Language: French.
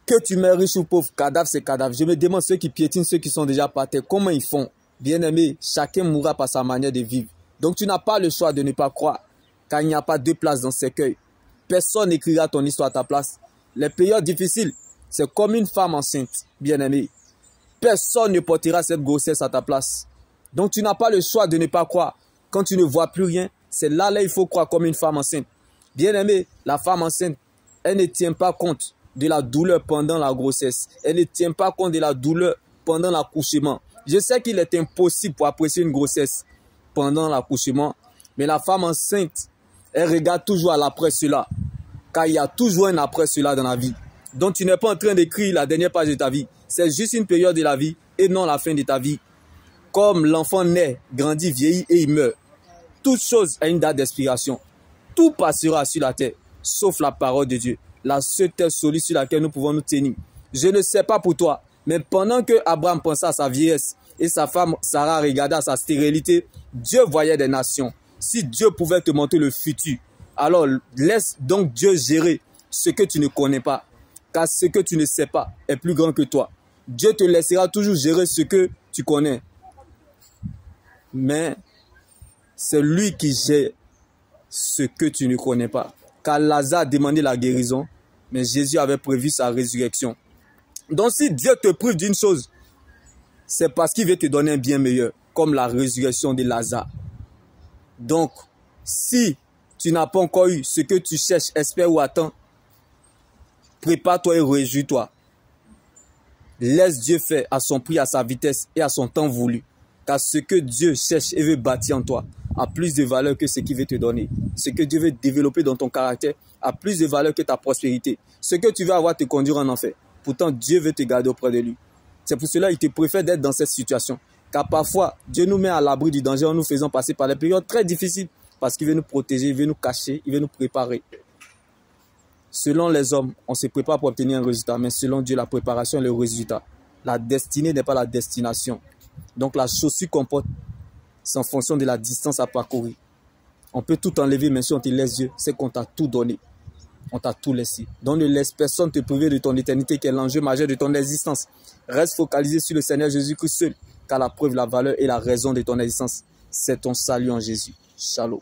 Que tu mets riche ou pauvre, cadavre c'est cadavre. Je me demande ceux qui piétinent, ceux qui sont déjà par terre, comment ils font? Bien-aimé, chacun mourra par sa manière de vivre. Donc tu n'as pas le choix de ne pas croire, car il n'y a pas deux places dans ce cercueil. Personne n'écrira ton histoire à ta place. Les périodes difficiles, c'est comme une femme enceinte, bien-aimé. Personne ne portera cette grossesse à ta place. Donc tu n'as pas le choix de ne pas croire. Quand tu ne vois plus rien, c'est là il faut croire comme une femme enceinte. Bien-aimé, la femme enceinte, elle ne tient pas compte de la douleur pendant la grossesse. Elle ne tient pas compte de la douleur pendant l'accouchement. Je sais qu'il est impossible pour apprécier une grossesse pendant l'accouchement, mais la femme enceinte, elle regarde toujours à l'après cela, car il y a toujours un après cela dans la vie. Donc tu n'es pas en train d'écrire la dernière page de ta vie. C'est juste une période de la vie et non la fin de ta vie. Comme l'enfant naît, grandit, vieillit et il meurt. Toute chose a une date d'expiration. Tout passera sur la terre, sauf la parole de Dieu. La seule terre solide sur laquelle nous pouvons nous tenir. Je ne sais pas pour toi, mais pendant que Abraham pensait à sa vieillesse et sa femme Sarah regardait à sa stérilité, Dieu voyait des nations. Si Dieu pouvait te montrer le futur, alors laisse donc Dieu gérer ce que tu ne connais pas. Car ce que tu ne sais pas est plus grand que toi. Dieu te laissera toujours gérer ce que tu connais. Mais c'est lui qui gère ce que tu ne connais pas. Car Lazare demandait la guérison, mais Jésus avait prévu sa résurrection. Donc si Dieu te prive d'une chose, c'est parce qu'il veut te donner un bien meilleur, comme la résurrection de Lazare. Donc, si tu n'as pas encore eu ce que tu cherches, espères ou attends, prépare-toi et réjouis-toi. Laisse Dieu faire à son prix, à sa vitesse et à son temps voulu. Car ce que Dieu cherche et veut bâtir en toi a plus de valeur que ce qu'il veut te donner. Ce que Dieu veut développer dans ton caractère a plus de valeur que ta prospérité. Ce que tu veux avoir te conduire en enfer. Pourtant, Dieu veut te garder auprès de lui. C'est pour cela qu'il te préfère d'être dans cette situation. Car parfois, Dieu nous met à l'abri du danger en nous faisant passer par des périodes très difficiles. Parce qu'il veut nous protéger, il veut nous cacher, il veut nous préparer. Selon les hommes, on se prépare pour obtenir un résultat. Mais selon Dieu, la préparation est le résultat. La destinée n'est pas la destination. Donc la chaussure qu'on porte, c'est en fonction de la distance à parcourir. On peut tout enlever, mais si on te laisse Dieu, c'est qu'on t'a tout donné. On t'a tout laissé. Donc ne laisse personne te priver de ton éternité qui est l'enjeu majeur de ton existence. Reste focalisé sur le Seigneur Jésus-Christ seul, car la preuve, la valeur et la raison de ton existence, c'est ton salut en Jésus. Shalom.